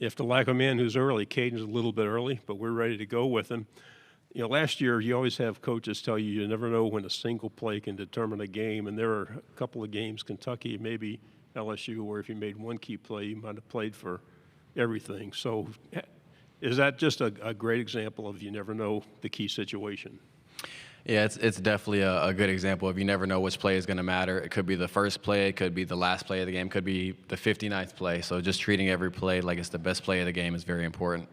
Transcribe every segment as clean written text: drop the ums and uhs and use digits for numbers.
if the lack of man who's early, Cayden's a little bit early, but we're ready to go with him. You know, last year you always have coaches tell you never know when a single play can determine a game, and there are a couple of games, Kentucky, maybe LSU, where if you made one key play, you might have played for everything. So is that just a great example of you never know the key situation? Yeah, it's definitely a good example of you never know which play is going to matter. It could be the first play, it could be the last play of the game, it could be the 59th play. So just treating every play like it's the best play of the game is very important.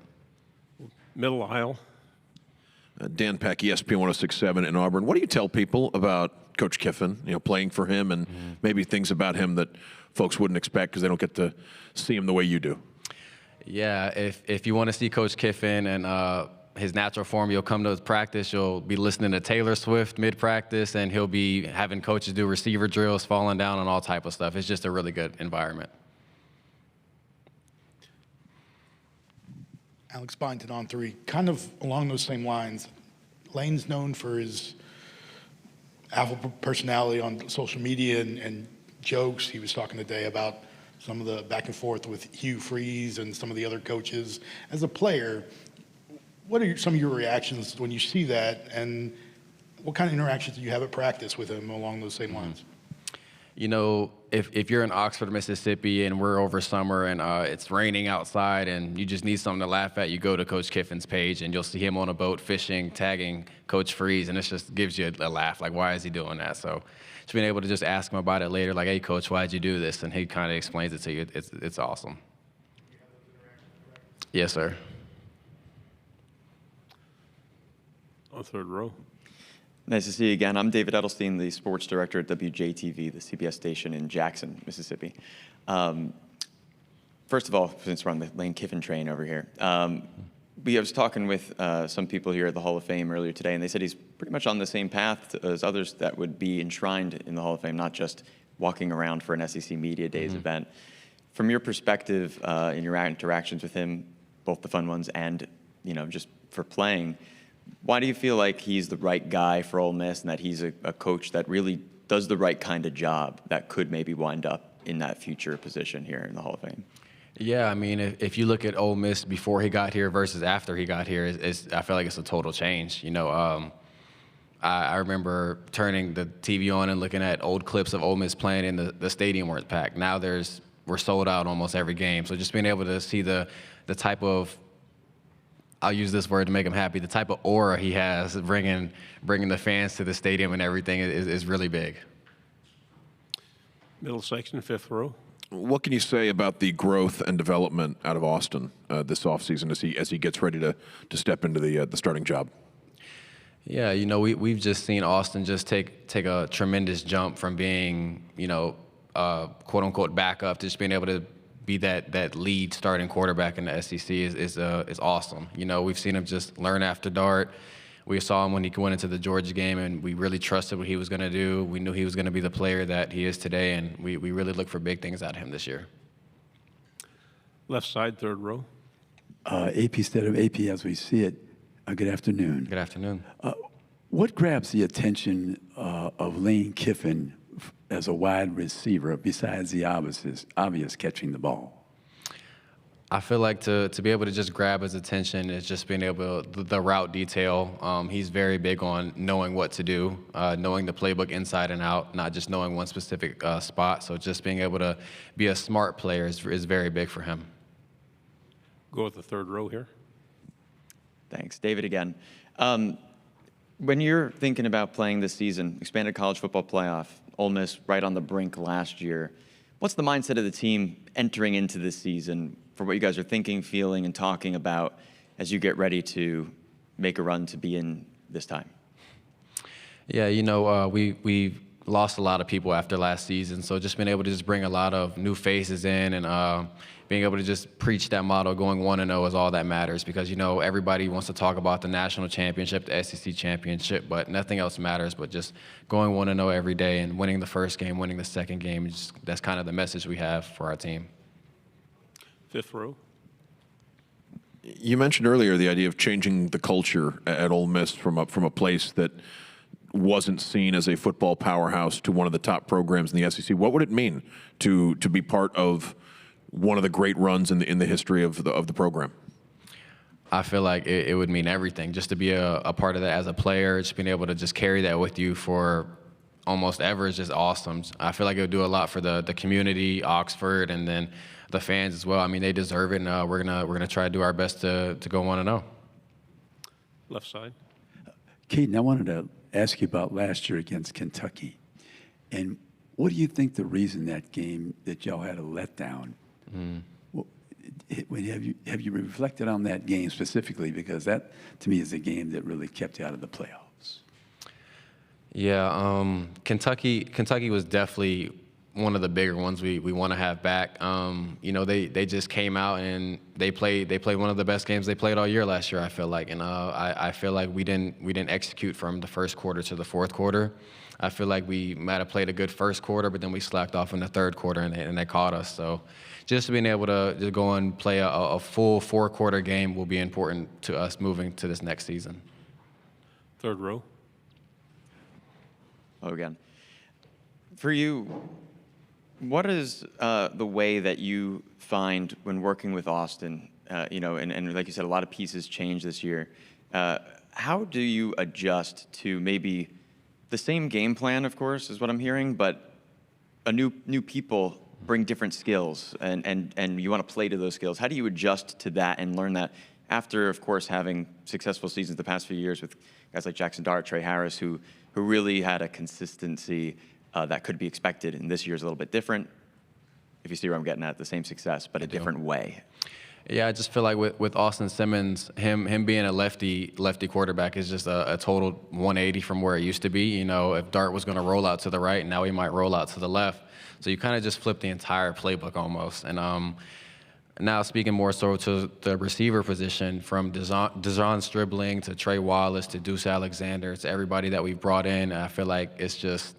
Middle aisle. Dan Peck, ESPN 106.7 in Auburn. What do you tell people about Coach Kiffin, you know, playing for him, and maybe things about him that folks wouldn't expect because they don't get to see him the way you do? Yeah, if you want to see Coach Kiffin and his natural form, you'll come to his practice, you'll be listening to Taylor Swift mid-practice, and he'll be having coaches do receiver drills, falling down, and all type of stuff. It's just a really good environment. Alex Byington on three. Kind of along those same lines, Lane's known for his alpha personality on social media and jokes. He was talking today about some of the back and forth with Hugh Freeze and some of the other coaches. As a player, what are some of your reactions when you see that, and what kind of interactions do you have at practice with him along those same lines? You know, if you're in Oxford, Mississippi, and we're over summer and it's raining outside and you just need something to laugh at, you go to Coach Kiffin's page and you'll see him on a boat fishing, tagging Coach Freeze, and it just gives you a laugh. Like, why is he doing that? So just being able to just ask him about it later, like, hey, Coach, why'd you do this? And he kind of explains it to you. It's awesome. Yes, sir. On third row. Nice to see you again. I'm David Edelstein, the sports director at WJTV, the CBS station in Jackson, Mississippi. First of all, since we're on the Lane Kiffin train over here, I was talking with some people here at the Hall of Fame earlier today, and they said he's pretty much on the same path as others that would be enshrined in the Hall of Fame, not just walking around for an SEC Media Days event. From your perspective, in your interactions with him, both the fun ones and, you know, just for playing, why do you feel like he's the right guy for Ole Miss, and that he's a coach that really does the right kind of job that could maybe wind up in that future position here in the Hall of Fame? Yeah, I mean, if you look at Ole Miss before he got here versus after he got here, I feel like it's a total change. You know, I remember turning the TV on and looking at old clips of Ole Miss playing, and the stadium weren't packed. Now we're sold out almost every game. So just being able to see the type of, I'll use this word to make him happy, the type of aura he has bringing the fans to the stadium and everything is really big. Middle section, fifth row. What can you say about the growth and development out of Austin this offseason as he gets ready to step into the starting job? Yeah, you know, we've just seen Austin just take a tremendous jump from being, you know, quote unquote backup to just being able to be that lead starting quarterback in the SEC is awesome. You know, we've seen him just learn after Dart. We saw him when he went into the Georgia game, and we really trusted what he was going to do. We knew he was going to be the player that he is today, and we really look for big things out of him this year. Left side, third row. AP instead of AP as we see it. Good afternoon. Good afternoon. What grabs the attention of Lane Kiffin as a wide receiver besides the obvious catching the ball? I feel like to be able to just grab his attention is just being able to, the route detail. He's very big on knowing what to do, knowing the playbook inside and out, not just knowing one specific spot. So just being able to be a smart player is very big for him. Go with the third row here. Thanks. David again. When you're thinking about playing this season, expanded college football playoff, Ole Miss right on the brink last year, what's the mindset of the team entering into this season for what you guys are thinking, feeling, and talking about as you get ready to make a run to be in this time? Yeah, you know, we lost a lot of people after last season, so just being able to just bring a lot of new faces in and being able to just preach that motto, going 1-0 is all that matters, because, you know, everybody wants to talk about the national championship, the SEC championship, but nothing else matters but just going 1-0 every day and winning the first game, winning the second game. That's kind of the message we have for our team. Fifth row. You mentioned earlier the idea of changing the culture at Ole Miss from a place that wasn't seen as a football powerhouse to one of the top programs in the SEC. What would it mean to be part of one of the great runs in the history of the program? I feel like it would mean everything just to be a part of that as a player. Just being able to just carry that with you for almost ever is just awesome. I feel like it would do a lot for the community, Oxford, and then the fans as well. I mean, they deserve it, and we're gonna try to do our best to go 1-0. Left side. Cayden, I wanted to ask you about last year against Kentucky. And what do you think the reason that game that y'all had a letdown? Have you reflected on that game specifically? Because that, to me, is the game that really kept you out of the playoffs. Yeah, Kentucky was definitely one of the bigger ones we want to have back. You know, they just came out and they played one of the best games they played all year last year, I feel like. And I feel like we didn't execute from the first quarter to the fourth quarter. I feel like we might have played a good first quarter, but then we slacked off in the third quarter and they caught us. So just being able to just go and play a full four-quarter game will be important to us moving to this next season. Third row. Oh, again. For you, what is the way that you find when working with Austin, you know, and like you said, a lot of pieces change this year. How do you adjust to maybe the same game plan, of course, is what I'm hearing, but new people bring different skills, and you want to play to those skills. How do you adjust to that and learn that after, of course, having successful seasons the past few years with guys like Jackson Dart, Trey Harris, who really had a consistency that could be expected, and this year's a little bit different, if you see where I'm getting at, the same success, but a different way. Yeah, I just feel like with Austin Simmons, him being a lefty quarterback is just a total 180 from where it used to be. You know, if Dart was going to roll out to the right, now he might roll out to the left. So you kind of just flip the entire playbook almost. And now speaking more so to the receiver position, from Dejon Stribling to Trey Wallace to Deuce Alexander to everybody that we've brought in, I feel like it's just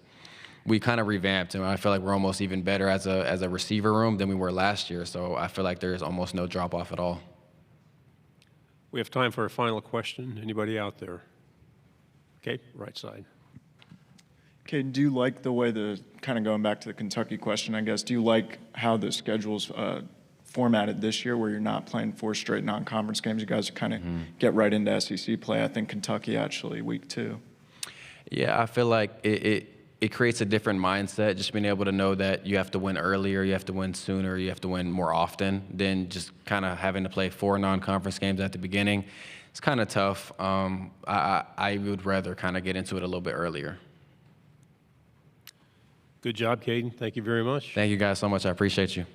we kind of revamped, and I feel like we're almost even better as a receiver room than we were last year. So I feel like there's almost no drop off at all. We have time for a final question. Anybody out there? Okay, right side. Okay, do you like the way kind of going back to the Kentucky question, I guess, do you like how the schedule's formatted this year where you're not playing 4 straight non-conference games? You guys kind of get right into SEC play. I think Kentucky actually week 2. Yeah, I feel like it creates a different mindset, just being able to know that you have to win earlier, you have to win sooner, you have to win more often than just kind of having to play 4 non-conference games at the beginning. It's kind of tough. I would rather kind of get into it a little bit earlier. Good job, Cayden. Thank you very much. Thank you guys so much. I appreciate you.